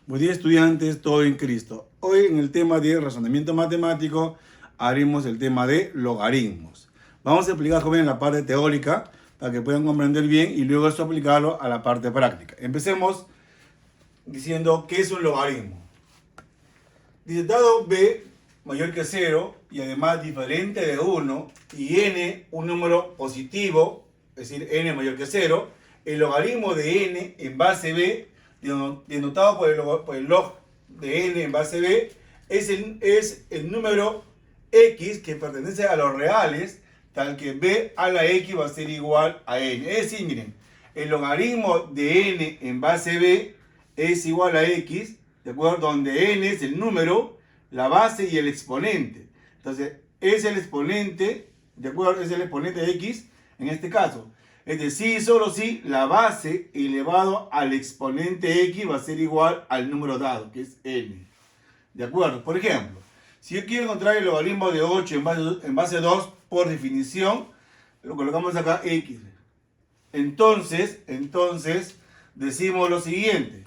Buen día, estudiantes, todo en Cristo. Hoy en el tema de razonamiento matemático haremos el tema de logaritmos. Vamos a explicar joven la parte teórica para que puedan comprender bien y luego eso aplicarlo a la parte práctica. Empecemos diciendo qué es un logaritmo. Dice, dado b mayor que 0 y además diferente de 1 y n un número positivo, es decir, n mayor que 0, el logaritmo de n en base b, denotado por el log de n en base b, es el número x que pertenece a los reales, tal que b a la x va a ser igual a n. Es decir, miren, el logaritmo de n en base b es igual a x, ¿de acuerdo? Donde n es el número, la base y el exponente. Entonces, es el exponente, ¿de acuerdo? Es el exponente de x en este caso. Es decir, solo si la base elevado al exponente x va a ser igual al número dado, que es n. ¿De acuerdo? Por ejemplo, si yo quiero encontrar el logaritmo de 8 en base 2, por definición, lo colocamos acá x. Entonces, decimos lo siguiente.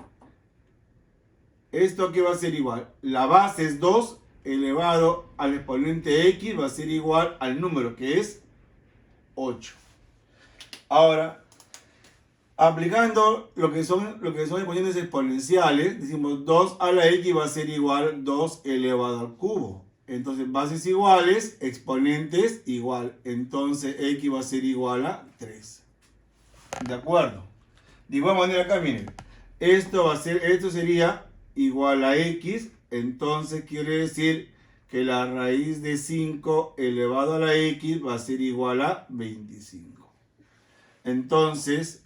¿Esto qué va a ser igual? La base es 2 elevado al exponente x va a ser igual al número que es 8. Ahora, aplicando lo que son exponentes exponenciales, decimos 2 a la x va a ser igual a 2 elevado al cubo. Entonces, bases iguales, exponentes igual. Entonces, x va a ser igual a 3. ¿De acuerdo? De igual manera acá, miren. Esto sería igual a x. Entonces, quiere decir que la raíz de 5 elevado a la x va a ser igual a 25. Entonces,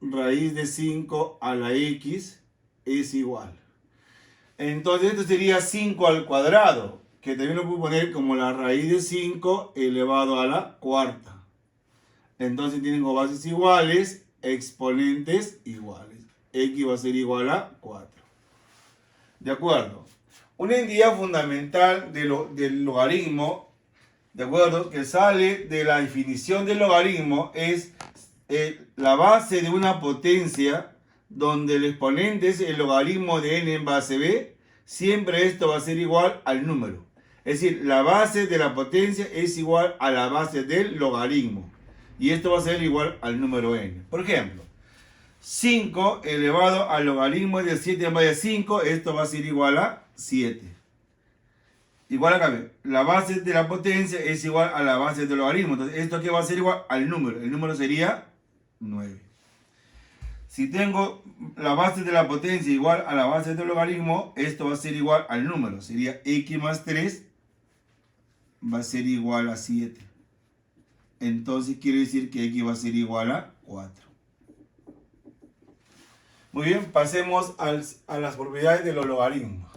raíz de 5 a la x es igual. Entonces, esto sería 5 al cuadrado, que también lo puedo poner como la raíz de 5 elevado a la cuarta. Entonces, tienen como bases iguales, exponentes iguales. X va a ser igual a 4. ¿De acuerdo? Una entidad fundamental del logaritmo, ¿de acuerdo?, que sale de la definición del logaritmo es la base de una potencia donde el exponente es el logaritmo de n en base b. Siempre esto va a ser igual al número. Es decir, la base de la potencia es igual a la base del logaritmo. Y esto va a ser igual al número n. Por ejemplo, 5 elevado al logaritmo de 7 en base a 5, esto va a ser igual a 7. Igual acá, la base de la potencia es igual a la base del logaritmo. Entonces, ¿esto aquí va a ser igual al número? El número sería 9. Si tengo la base de la potencia igual a la base del logaritmo, esto va a ser igual al número. Sería x más 3 va a ser igual a 7. Entonces quiere decir que x va a ser igual a 4. Muy bien, pasemos a las propiedades de los logaritmos.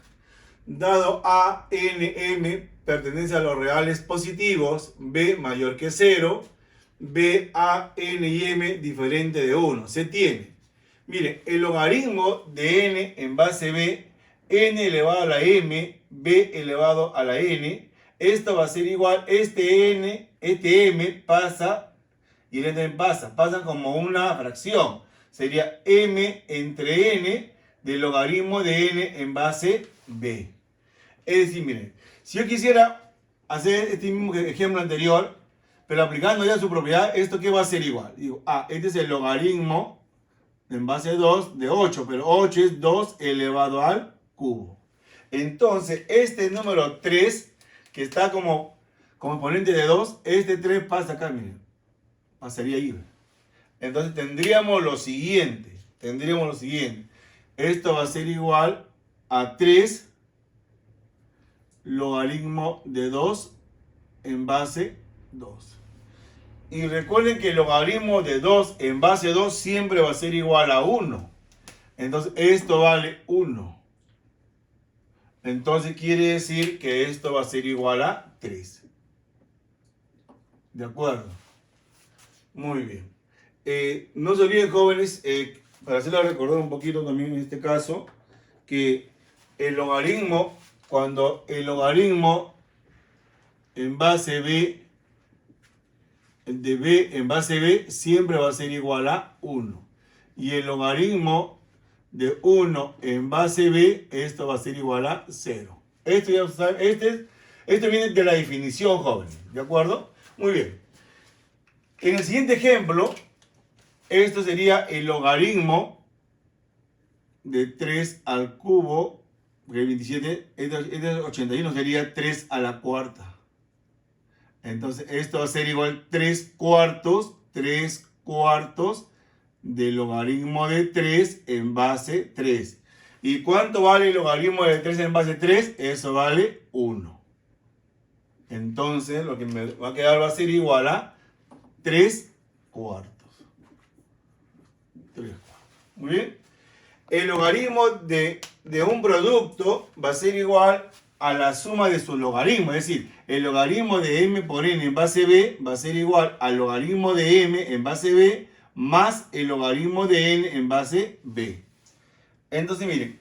Dado a, n, m pertenece a los reales positivos, b mayor que 0, b, a, n y m diferente de 1. Se tiene, miren, el logaritmo de n en base b, n elevado a la m, b elevado a la n, esto va a ser igual, este m pasa y el n pasa como una fracción. Sería m entre n del logaritmo de n en base b. Es decir, miren, si yo quisiera hacer este mismo ejemplo anterior, pero aplicando ya su propiedad, ¿esto qué va a ser igual? Digo, este es el logaritmo en base 2 de 8, pero 8 es 2 elevado al cubo. Entonces, este número 3, que está como exponente de 2, este 3 pasa acá, miren, pasaría ahí. Entonces tendríamos lo siguiente. Esto va a ser igual a 3 logaritmo de 2 en base 2. Y recuerden que el logaritmo de 2 en base 2 siempre va a ser igual a 1. Entonces esto vale 1. Entonces quiere decir que esto va a ser igual a 3. ¿De acuerdo? Muy bien. No se olviden, jóvenes, para hacerles recordar un poquito también en este caso, que el logaritmo, cuando el logaritmo en base b, de b en base b, siempre va a ser igual a 1. Y el logaritmo de 1 en base b, esto va a ser igual a 0. Esto ya saben, esto viene de la definición, jóvenes, ¿de acuerdo? Muy bien. En el siguiente ejemplo, esto sería el logaritmo de 3 al cubo, porque 27, este 81 sería 3 a la cuarta. Entonces, esto va a ser igual 3 cuartos del logaritmo de 3 en base 3. ¿Y cuánto vale el logaritmo de 3 en base 3? Eso vale 1. Entonces, lo que me va a quedar va a ser igual a 3 cuartos. 3 cuartos. Muy bien. El logaritmo de un producto va a ser igual a la suma de sus logaritmos. Es decir, el logaritmo de m por n en base b va a ser igual al logaritmo de m en base b más el logaritmo de n en base b. Entonces, miren,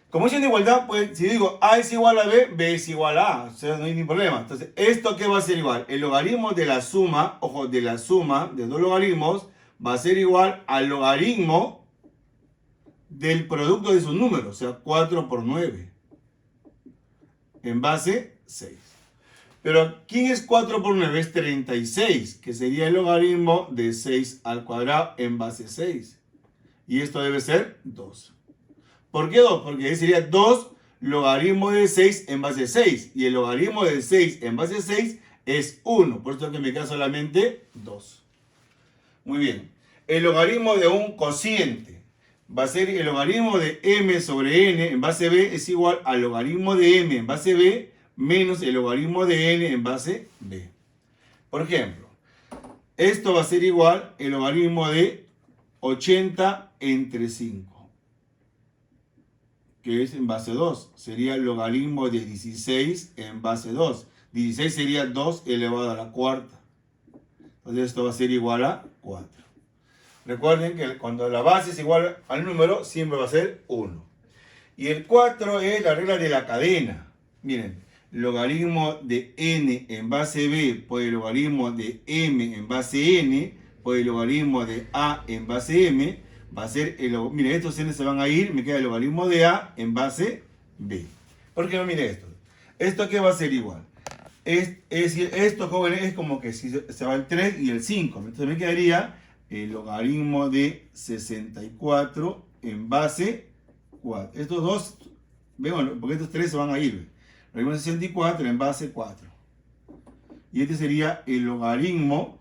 como es una igualdad, pues si digo a es igual a b, b es igual a a. O sea, no hay ningún problema. Entonces, ¿esto qué va a ser igual? El logaritmo de la suma, ojo, de la suma de dos logaritmos va a ser igual al logaritmo del producto de sus números, o sea, 4 por 9 en base 6. Pero, ¿quién es 4 por 9? Es 36, que sería el logaritmo de 6 al cuadrado en base 6. Y esto debe ser 2. ¿Por qué 2? Porque sería 2 logaritmo de 6 en base 6. Y el logaritmo de 6 en base 6 es 1. Por eso que me queda solamente 2. Muy bien. El logaritmo de un cociente va a ser el logaritmo de m sobre n en base b es igual al logaritmo de m en base b menos el logaritmo de n en base b. Por ejemplo, esto va a ser igual el logaritmo de 80 entre 5, que es en base 2. Sería el logaritmo de 16 en base 2. 16 sería 2 elevado a la cuarta. Entonces esto va a ser igual a 4. Recuerden que cuando la base es igual al número, siempre va a ser 1. Y el 4 es la regla de la cadena. Miren, logaritmo de n en base b por el logaritmo de m en base n por el logaritmo de a en base m va a ser, miren, estos n se van a ir, me queda el logaritmo de a en base b. ¿Por qué no? Miren esto. ¿Esto qué va a ser igual? Es decir, esto, jóvenes, es como que si se va el 3 y el 5. Entonces me quedaría el logaritmo de 64 en base 4. Estos dos, bueno, porque estos 3 se van a ir. El logaritmo de 64 en base 4. Y este sería el logaritmo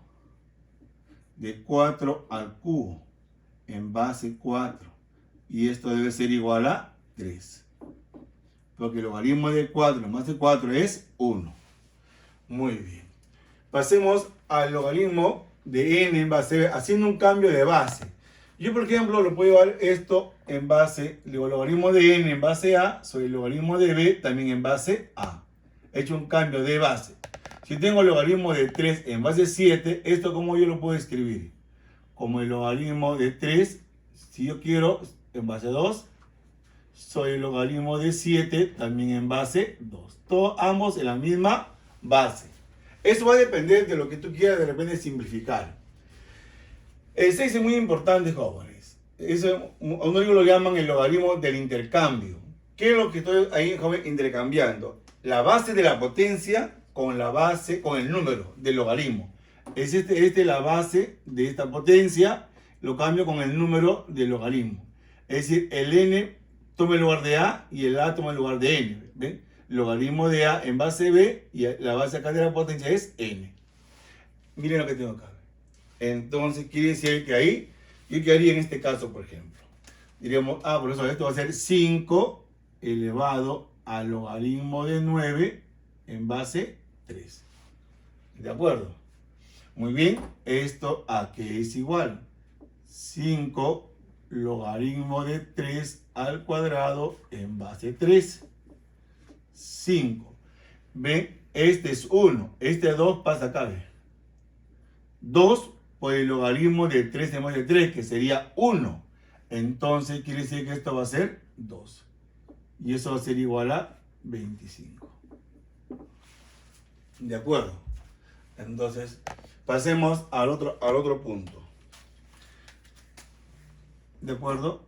de 4 al cubo en base 4. Y esto debe ser igual a 3. Porque el logaritmo de 4 en base 4 es 1. Muy bien. Pasemos al logaritmo de n en base b, haciendo un cambio de base. Yo, por ejemplo, lo puedo llevar esto en base, digo, el logaritmo de n en base a sobre el logaritmo de b también en base a. He hecho un cambio de base. Si tengo el logaritmo de 3 en base 7, ¿esto cómo yo lo puedo escribir? Como el logaritmo de 3, si yo quiero, en base 2, sobre el logaritmo de 7 también en base 2. Todos ambos en la misma base. Eso va a depender de lo que tú quieras de repente simplificar. El 6 es muy importante, jóvenes. Eso a uno lo llaman el logaritmo del intercambio. ¿Qué es lo que estoy ahí, joven, intercambiando? La base de la potencia con la base, con el número del logaritmo. Es este la base de esta potencia, lo cambio con el número del logaritmo. Es decir, el n toma el lugar de a y el a toma el lugar de n. ¿Ven? Logaritmo de a en base b y la base acá de la potencia es n. Miren lo que tengo acá. Entonces quiere decir que ahí, yo quedaría en este caso, por ejemplo. Diríamos, por eso esto va a ser 5 elevado al logaritmo de 9 en base 3. ¿De acuerdo? Muy bien, esto a qué es igual. 5 logaritmo de 3 al cuadrado en base 3. 5. ¿Ven? Este es 1. Este 2 pasa acá. ¿Ven? 2 por el logaritmo de 3 en base 3, que sería 1. Entonces quiere decir que esto va a ser 2. Y eso va a ser igual a 25. ¿De acuerdo? Entonces, pasemos al otro punto. ¿De acuerdo?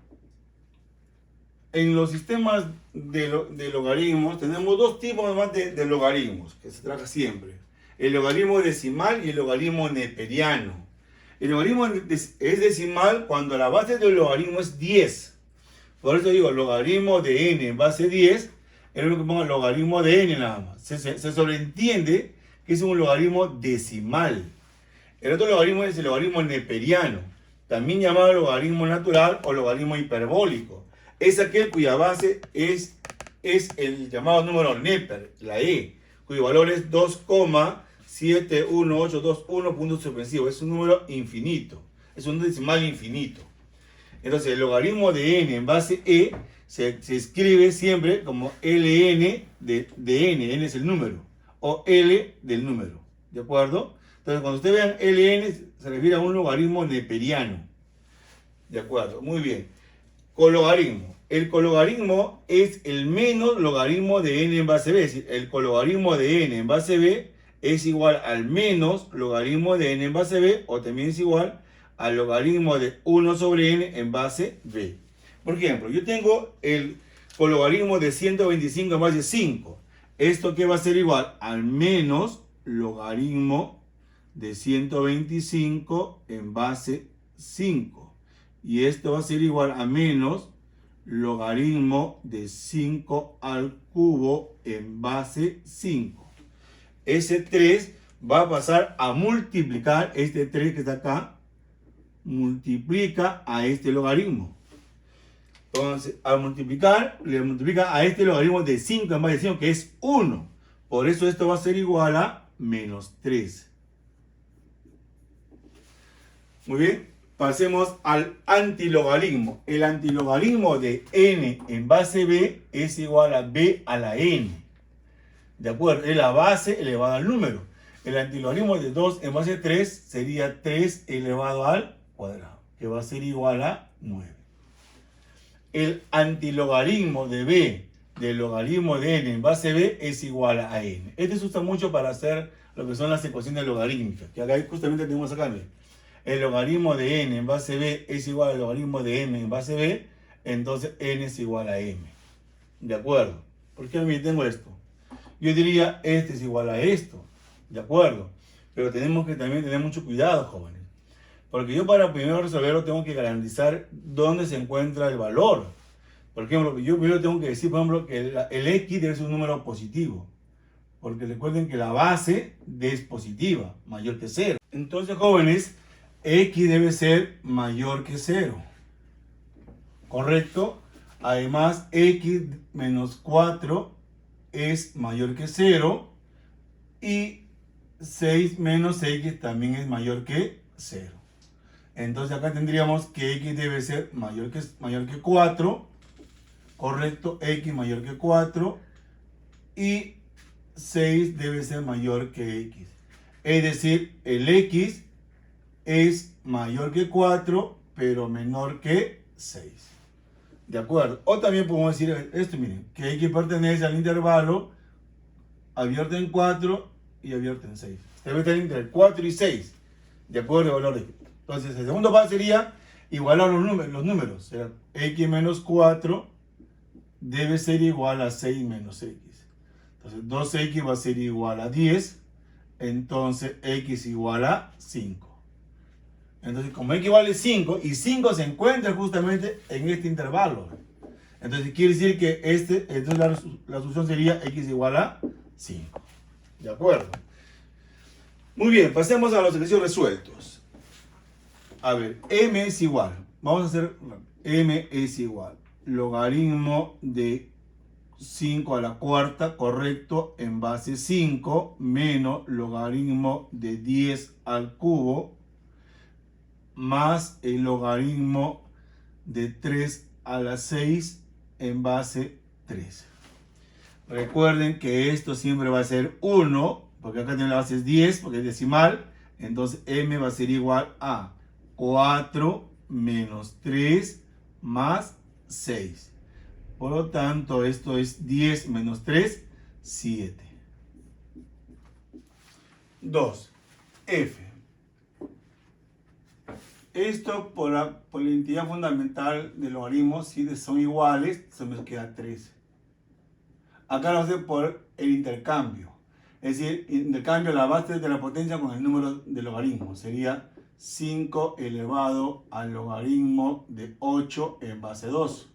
en los sistemas de logaritmos tenemos dos tipos más de logaritmos que se trabaja siempre. El logaritmo decimal y el logaritmo neperiano. El logaritmo es decimal cuando la base del logaritmo es 10. Por eso digo, logaritmo de n en base 10, es lo que pongo logaritmo de n nada más. Se sobreentiende que es un logaritmo decimal. El otro logaritmo es el logaritmo neperiano, también llamado logaritmo natural o logaritmo hiperbólico. Es aquel cuya base es el llamado número Neper, la e, cuyo valor es 2,71821 puntos suspensivos. Es un número infinito, es un decimal infinito. Entonces el logaritmo de n en base e se escribe siempre como ln de n, n es el número, o l del número, ¿de acuerdo? Entonces cuando ustedes vean ln se refiere a un logaritmo neperiano, ¿de acuerdo? Muy bien. Cologaritmo. El cologaritmo es el menos logaritmo de n en base b, es decir, el cologaritmo de n en base b es igual al menos logaritmo de n en base b, o también es igual al logaritmo de 1 sobre n en base b. Por ejemplo, yo tengo el cologaritmo de 125 en base 5. ¿Esto qué va a ser igual? Al menos logaritmo de 125 en base 5. Y esto va a ser igual a menos logaritmo de 5 al cubo en base 5. Ese 3 va a pasar a multiplicar, este 3 que está acá, multiplica a este logaritmo. Entonces, al multiplicar, le multiplica a este logaritmo de 5 en base de 5, que es 1. Por eso esto va a ser igual a menos 3. Muy bien, pasemos al antilogaritmo. El antilogaritmo de n en base b es igual a b a la n. ¿De acuerdo? Es la base elevada al número. El antilogaritmo de 2 en base 3 sería 3 elevado al cuadrado, que va a ser igual a 9. El antilogaritmo de b del logaritmo de n en base b es igual a n. Este se usa mucho para hacer lo que son las ecuaciones logarítmicas, que acá justamente tenemos acá. El logaritmo de n en base b es igual al logaritmo de m en base b, entonces n es igual a m. ¿De acuerdo? ¿Por qué a mí tengo esto? Yo diría, este es igual a esto. ¿De acuerdo? Pero tenemos que también tener mucho cuidado, jóvenes. Porque yo para primero resolverlo tengo que garantizar dónde se encuentra el valor. Por ejemplo, yo primero tengo que decir, por ejemplo, que el x debe ser un número positivo. Porque recuerden que la base es positiva, mayor que 0. Entonces, jóvenes, x debe ser mayor que 0. ¿Correcto? Además, x menos 4 es mayor que 0. Y 6 menos x también es mayor que 0. Entonces acá tendríamos que x debe ser mayor que 4. Correcto, x mayor que 4. Y 6 debe ser mayor que x. Es decir, el x es mayor que 4, pero menor que 6. ¿De acuerdo? O también podemos decir esto, miren, que x pertenece al intervalo abierto en 4 y abierto en 6. Debe estar entre 4 y 6. De acuerdo al valor de x. Entonces, el segundo paso sería igualar los números. O sea, x menos 4 debe ser igual a 6 menos x. Entonces, 2x va a ser igual a 10. Entonces, x igual a 5. Entonces, como x vale 5, y 5 se encuentra justamente en este intervalo. Entonces, quiere decir que entonces la solución sería x igual a 5. ¿De acuerdo? Muy bien, pasemos a los ejercicios resueltos. A ver, m es igual. Vamos a hacer m es igual. Logaritmo de 5 a la cuarta, correcto, en base 5, menos logaritmo de 10 al cubo, más el logaritmo de 3 a la 6 en base 3. Recuerden que esto siempre va a ser 1, porque acá tiene la base es 10, porque es decimal. Entonces m va a ser igual a 4 menos 3 más 6. Por lo tanto, esto es 10 menos 3, 7. 2. F. Esto por la identidad fundamental de logaritmos, si son iguales, se me queda 13. Acá lo hace por el intercambio. Es decir, intercambio la base de la potencia con el número de logaritmos. Sería 5 elevado al logaritmo de 8 en base 2.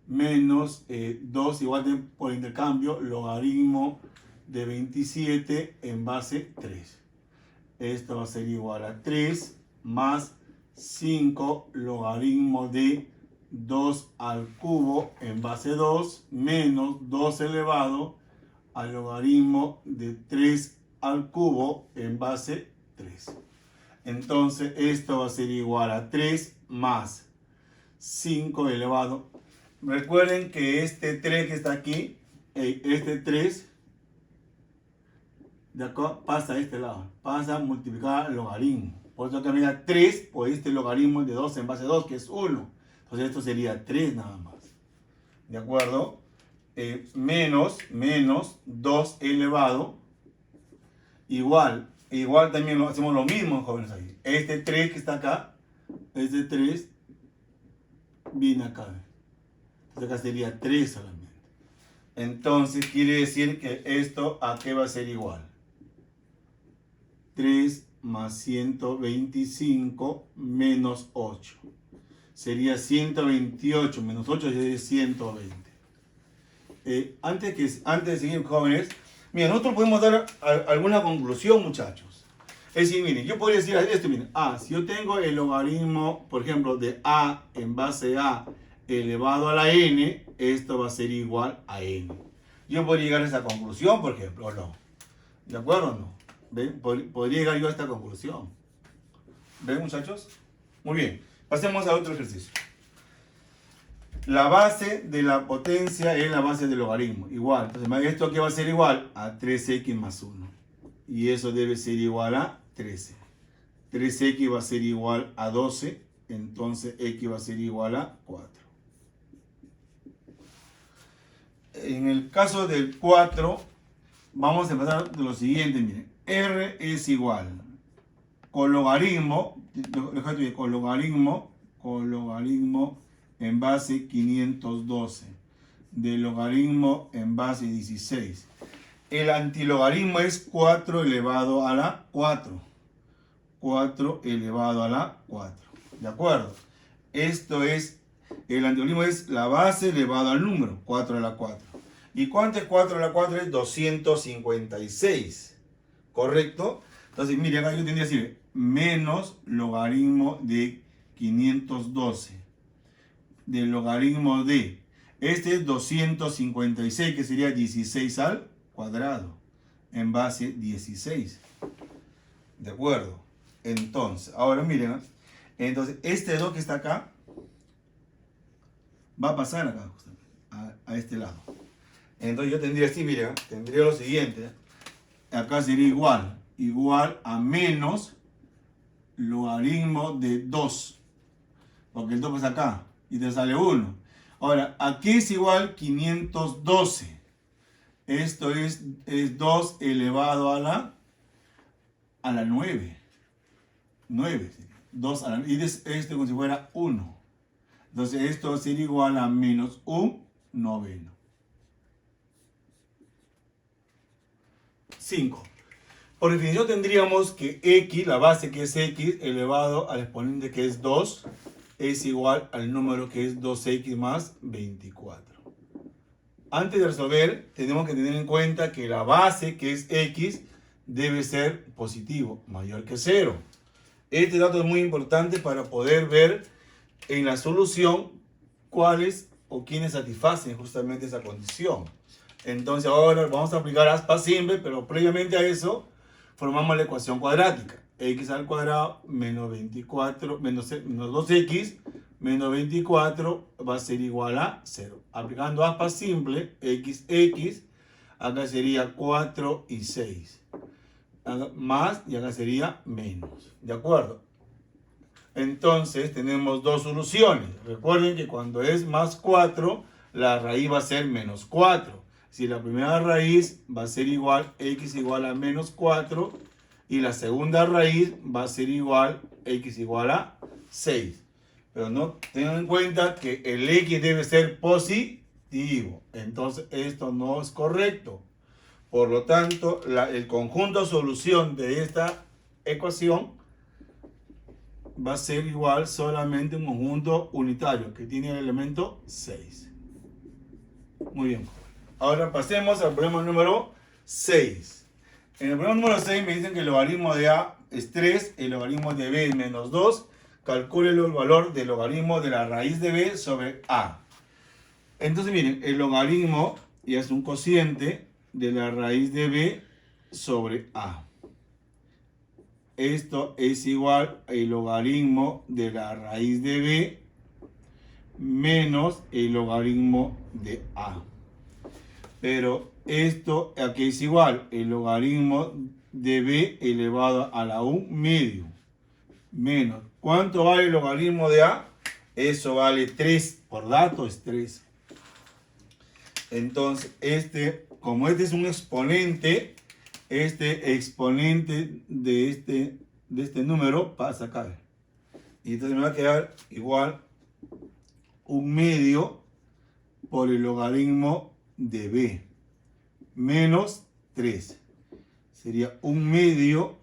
Menos 2 igual de, por intercambio, logaritmo de 27 en base 3. Esto va a ser igual a 3 más 5 logaritmo de 2 al cubo en base 2 menos 2 elevado al logaritmo de 3 al cubo en base 3. Entonces esto va a ser igual a 3 más 5 elevado. Recuerden que este 3 que está aquí, este 3 de acá pasa a este lado, pasa a multiplicar el logaritmo. Por eso cambia 3 por este logaritmo de 2 en base 2, que es 1. Entonces esto sería 3 nada más. ¿De acuerdo? Menos 2 elevado. Igual también hacemos lo mismo, jóvenes, ahí. Este 3 que está acá, este 3 viene acá. Entonces acá sería 3 solamente. Entonces quiere decir que esto a qué va a ser igual. 3 más 125 menos 8. Sería 128 menos 8 sería 120. Antes de seguir, jóvenes, mira, nosotros podemos dar alguna conclusión, muchachos. Es decir, miren, yo podría decir esto, miren, si yo tengo el logaritmo, por ejemplo, de a en base a elevado a la n, esto va a ser igual a n. Yo podría llegar a esa conclusión, por ejemplo, o no. ¿De acuerdo o no? ¿Ven? Podría llegar yo a esta conclusión. ¿Ven, muchachos? Muy bien. Pasemos a otro ejercicio. La base de la potencia es la base del logaritmo. Igual. Entonces, ¿esto qué va a ser igual? A 3x más 1. Y eso debe ser igual a 13. 3x va a ser igual a 12. Entonces, x va a ser igual a 4. En el caso del 4, vamos a empezar de lo siguiente. Miren. R es igual con logaritmo en base 512 de logaritmo en base 16. El antilogaritmo es 4 elevado a la 4. 4 elevado a la 4. ¿De acuerdo? Esto es, el antilogaritmo es la base elevado al número, 4 a la 4. ¿Y cuánto es 4 a la 4? Es 256. ¿Correcto? Entonces, miren, acá yo tendría que decir menos logaritmo de 512 del logaritmo de, este es 256, que sería 16 al cuadrado, en base 16. ¿De acuerdo? Entonces, ahora miren, entonces este 2 que está acá, va a pasar acá, justamente, a este lado. Entonces yo tendría así, miren, tendría lo siguiente, acá sería igual a menos logaritmo de 2, porque el 2 pasa acá y te sale 1. Ahora, aquí es igual 512. Esto es 2 elevado a la 9. 9. 2 a la, y esto como si fuera 1. Entonces esto sería igual a menos un noveno. 5. Por definición tendríamos que x, la base que es x, elevado al exponente que es 2, es igual al número que es 2x más 24. Antes de resolver, tenemos que tener en cuenta que la base que es x debe ser positivo, mayor que 0. Este dato es muy importante para poder ver en la solución cuáles o quiénes satisfacen justamente esa condición. Entonces ahora vamos a aplicar aspa simple, pero previamente a eso formamos la ecuación cuadrática. X al cuadrado menos 24, menos 2x menos 24 va a ser igual a 0. Aplicando aspa simple, x, acá sería 4 y 6. Más, y acá sería menos. ¿De acuerdo? Entonces tenemos dos soluciones. Recuerden que cuando es más 4, la raíz va a ser menos 4. Si la primera raíz va a ser igual, x igual a menos 4, y la segunda raíz va a ser igual, x igual a 6. Pero no tengan en cuenta que el x debe ser positivo. Entonces esto no es correcto. Por lo tanto, el conjunto solución de esta ecuación va a ser igual solamente un conjunto unitario que tiene el elemento 6. Muy bien. Ahora pasemos al problema número 6. En el problema número 6 me dicen que el logaritmo de A es 3, el logaritmo de B es menos 2. Calcule el valor del logaritmo de la raíz de B sobre A. Entonces miren, el logaritmo ya es un cociente de la raíz de B sobre A. Esto es igual al logaritmo de la raíz de B menos el logaritmo de A. Pero esto aquí es igual, el logaritmo de B elevado a la 1 medio. Menos, ¿cuánto vale el logaritmo de A? Eso vale 3, por dato es 3. Entonces, como este es un exponente, este exponente de este número pasa acá. Y entonces me va a quedar igual 1 medio por el logaritmo de B menos 3. Sería 1 medio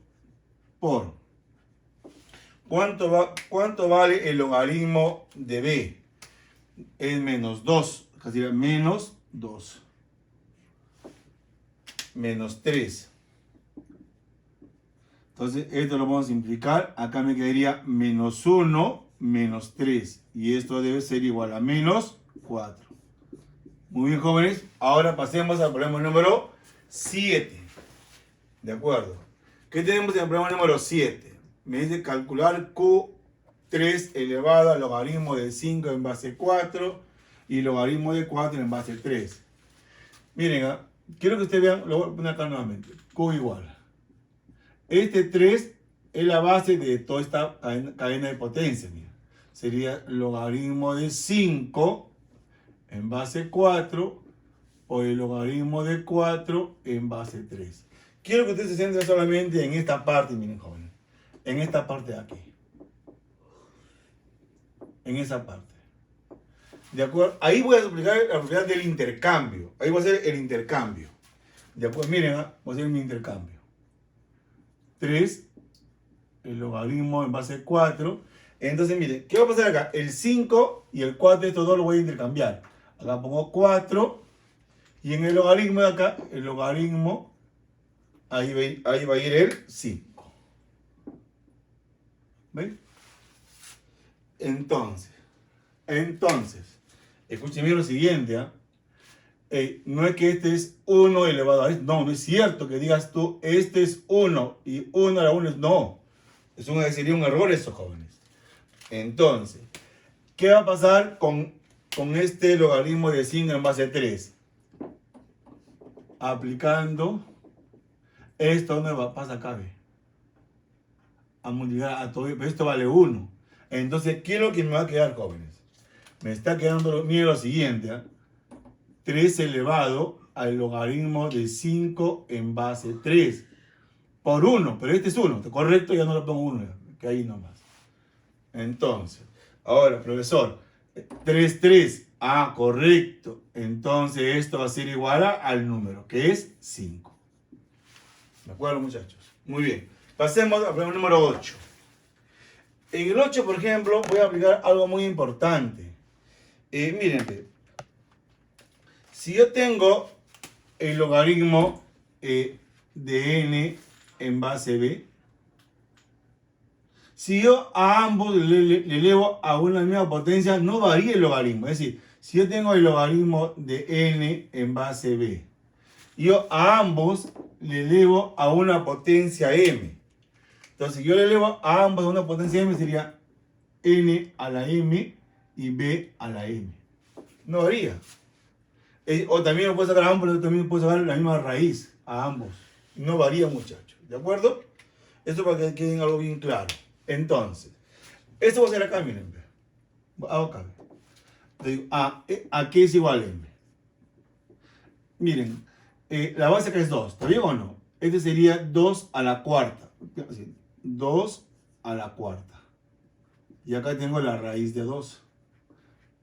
por. ¿Cuánto vale el logaritmo de B? Es menos 2. Acá sería menos 2. Menos 3. Entonces esto lo vamos a simplificar. Acá me quedaría menos 1 menos 3. Y esto debe ser igual a menos 4. Muy bien, jóvenes. Ahora pasemos al problema número 7. ¿De acuerdo? ¿Qué tenemos en el problema número 7? Me dice calcular Q3 elevado al logaritmo de 5 en base 4 y logaritmo de 4 en base 3. Miren, quiero que ustedes vean, lo voy a poner acá nuevamente. Q igual. Este 3 es la base de toda esta cadena de potencia. Mira. Sería logaritmo de 5 en base 4 o el logaritmo de 4 en base 3. Quiero que ustedes se centren solamente en esta parte, miren, jóvenes. En esta parte de aquí. En esa parte. ¿De acuerdo? Ahí voy a explicar la propiedad del intercambio. Ahí voy a hacer el intercambio. ¿De acuerdo? Miren, voy a hacer mi intercambio. 3, el logaritmo en base 4. Entonces, miren, ¿qué va a pasar acá? El 5 y el 4, estos dos los voy a intercambiar. Acá pongo 4. Y en el logaritmo de acá, el logaritmo, ahí va a ir el 5. ¿Ven? Entonces, escuchen bien lo siguiente, no es que este es 1 elevado a este, no es cierto que digas tú, este es 1 y 1 a la 1 es, no, sería un error eso, jóvenes. Entonces, ¿qué va a pasar con este logaritmo de 5 en base 3? Aplicando esto, ¿dónde pasa acá? Ve. A multiplicar a todo, pero esto vale 1. Entonces, ¿qué es lo que me va a quedar, jóvenes? Me está quedando, miren lo siguiente, 3 elevado al logaritmo de 5 en base 3 por 1, pero este es 1, correcto, ya no lo pongo 1, que ahí nomás. Entonces, ahora, profesor, 3, correcto, entonces esto va a ser igual al número, que es 5. ¿De acuerdo, muchachos? Muy bien. Pasemos al problema número 8. En el 8, por ejemplo, voy a aplicar algo muy importante. Miren, si yo tengo el logaritmo de n en base b, si yo a ambos le elevo a una misma potencia, no varía el logaritmo. Es decir, si yo tengo el logaritmo de n en base b, yo a ambos le elevo a una potencia m. Entonces, si yo le elevo a ambos a una potencia m, sería n a la m y b a la m. No varía. O también lo puedo sacar a ambos, pero también puedo sacar la misma raíz a ambos. No varía, muchachos. ¿De acuerdo? Esto para que queden algo bien claro. Entonces, esto va a ser acá, miren. Hago acá. Digo, ¿a qué es igual a m? Miren, la base acá es 2. ¿Está bien o no? Este sería 2 a la cuarta. así, 2 a la cuarta. Y acá tengo la raíz de 2.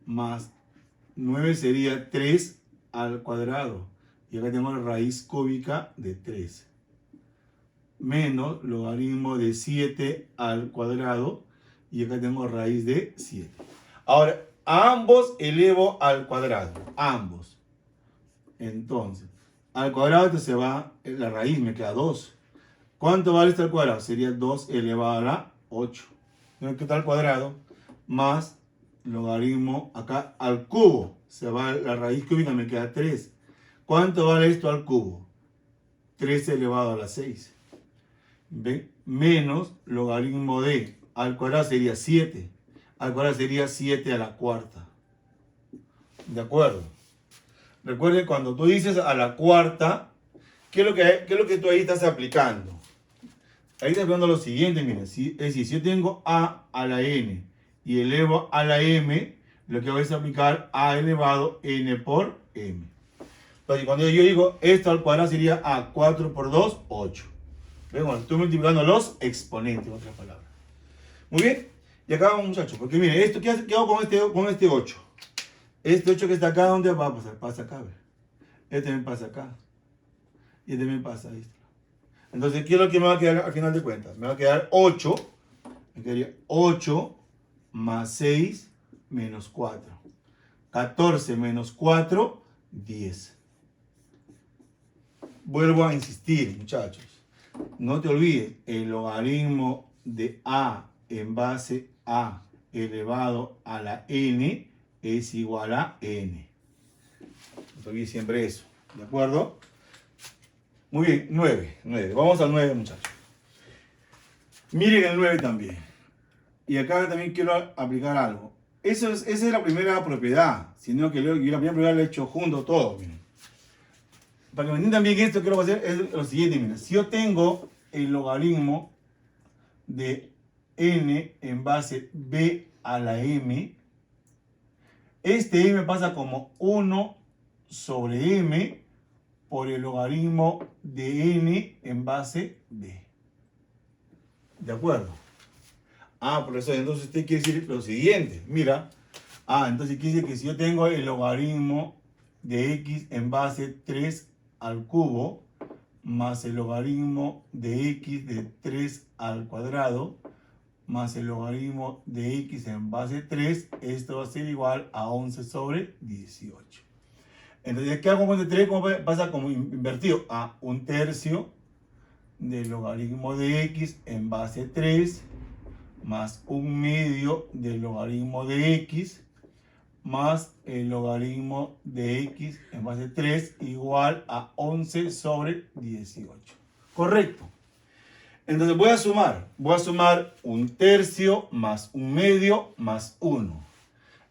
Más 9 sería 3 al cuadrado. Y acá tengo la raíz cúbica de 3. Menos logaritmo de 7 al cuadrado. Y acá tengo raíz de 7. Ahora, a ambos elevo al cuadrado. Ambos. Entonces, al cuadrado esto se va, la raíz me queda 2. ¿Cuánto vale esto al cuadrado? Sería 2 elevado a la 8. ¿No? ¿Qué tal al cuadrado? Más logaritmo acá al cubo. Se va la raíz cúbica, me queda 3. ¿Cuánto vale esto al cubo? 3 elevado a la 6. ¿Ven? Menos logaritmo de al cuadrado sería 7. Al cuadrado sería 7 a la cuarta. ¿De acuerdo? Recuerden, cuando tú dices a la cuarta, ¿qué es lo que tú ahí estás aplicando? Ahí estás aplicando lo siguiente, miren. Es decir, si yo tengo a la n y elevo a la m, lo que voy a aplicar a elevado n por m. Entonces, cuando yo digo esto al cuadrado sería a 4 por 2, 8. Bueno, estoy multiplicando los exponentes, en otras palabras. Muy bien. Y acá vamos, muchachos. Porque miren, esto, ¿qué hago con este 8? Este 8 que está acá, ¿dónde va a pasar? Pasa acá, ¿ver? Este también pasa acá. Y este también pasa ahí. Entonces, ¿qué es lo que me va a quedar al final de cuentas? Me va a quedar 8. Me quedaría 8 más 6 menos 4. 14 menos 4, 10. Vuelvo a insistir, muchachos. No te olvides, el logaritmo de a en base a elevado a la n es igual a n. No te olvides siempre eso. ¿De acuerdo? Muy bien, 9. Vamos al 9, muchachos. Miren el 9 también. Y acá también quiero aplicar algo. Esa es la primera propiedad. Sino que yo la primera propiedad la he hecho junto todo. Miren. Para que me entiendan bien esto, que lo voy a hacer es lo siguiente. Miren. Si yo tengo el logaritmo de n en base b a la m, este m pasa como 1 sobre m por el logaritmo de n en base b. ¿De acuerdo? Profesor, entonces usted quiere decir lo siguiente. Mira. Entonces quiere decir que si yo tengo el logaritmo de x en base 3 al cubo más el logaritmo de x de 3 al cuadrado más el logaritmo de x en base 3, esto va a ser igual a 11 sobre 18. Entonces, ¿qué hago con este 3? ¿Cómo pasa como invertido? A 1/3 del logaritmo de x en base 3 más 1/2 del logaritmo de x más el logaritmo de x en base 3 igual a 11 sobre 18. ¿Correcto? Entonces voy a sumar 1/3 más 1/2 más 1.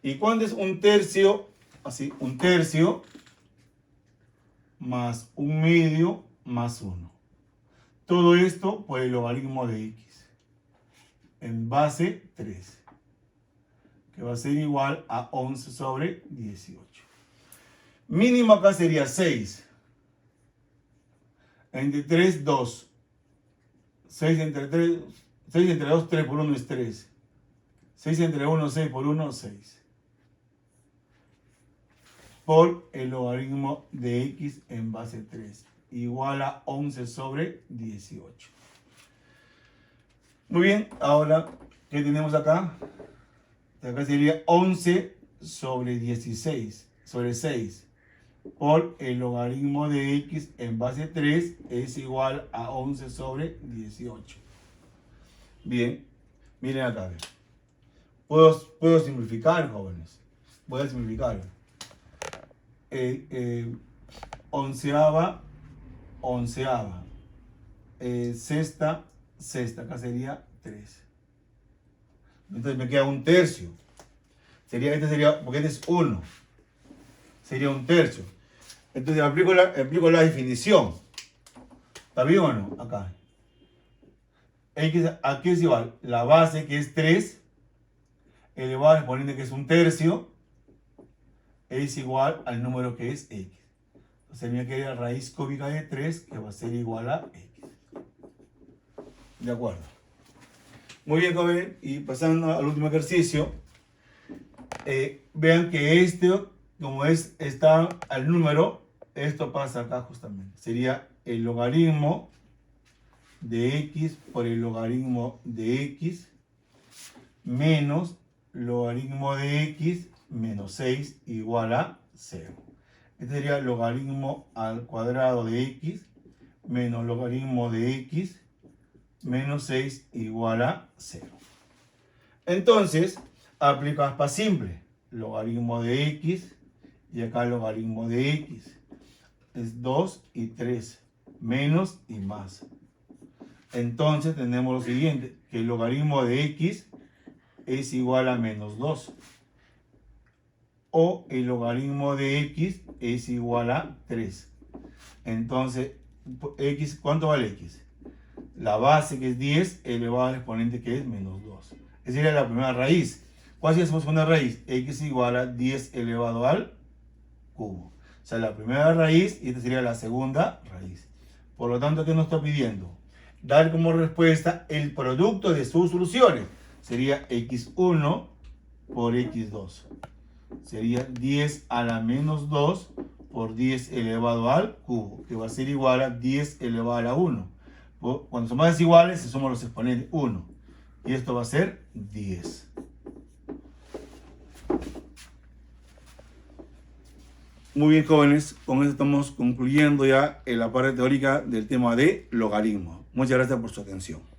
¿Y cuánto es 1/3? Así, 1/3 más 1/2 más 1. Todo esto por el logaritmo de x en base 3, que va a ser igual a 11 sobre 18. Mínimo acá sería 6. Entre 3, 2. 6 entre 3, 6 entre 2, 3 por 1 es 3. 6 entre 1, 6 por 1, 6. Por el logaritmo de x en base 3, igual a 11 sobre 18. Muy bien, ahora, ¿qué tenemos acá? Acá sería 11 sobre 16, sobre 6. Por el logaritmo de x en base 3 es igual a 11 sobre 18. Bien, miren acá. Puedo simplificar, jóvenes. Voy a simplificar. Onceava. Sexta. Acá sería 3. Entonces me queda 1/3. Este sería, porque este es 1. Sería 1/3. Entonces aplico la definición. ¿Está bien o no? Acá. Aquí es igual. La base, que es 3, elevado al exponente, que es 1/3, es igual al número que es x. Entonces me queda raíz cúbica de 3, que va a ser igual a x. De acuerdo. Muy bien, joven. Y pasando al último ejercicio, vean que como está al número, esto pasa acá justamente. Sería el logaritmo de x por el logaritmo de x menos logaritmo de x menos 6 igual a 0. Este sería logaritmo al cuadrado de x menos logaritmo de x menos 6 igual a 0. Entonces, aplico aspa simple. Logaritmo de x y acá logaritmo de x. Es 2 y 3. Menos y más. Entonces tenemos lo siguiente, que el logaritmo de x es igual a menos 2. O el logaritmo de x es igual a 3. Entonces, x, ¿cuánto vale x? La base, que es 10, elevado al exponente, que es menos 2. Esa sería la primera raíz. ¿Cuál sería la segunda raíz? X igual a 10 elevado al cubo. O sea, la primera raíz y esta sería la segunda raíz. Por lo tanto, ¿qué nos está pidiendo? Dar como respuesta el producto de sus soluciones. Sería x1 por x2. Sería 10 a la menos 2 por 10 elevado al cubo, que va a ser igual a 10 elevado a la 1. Cuando son más desiguales, se suman los exponentes 1. Y esto va a ser 10. Muy bien, jóvenes. Con esto estamos concluyendo ya en la parte teórica del tema de logaritmos. Muchas gracias por su atención.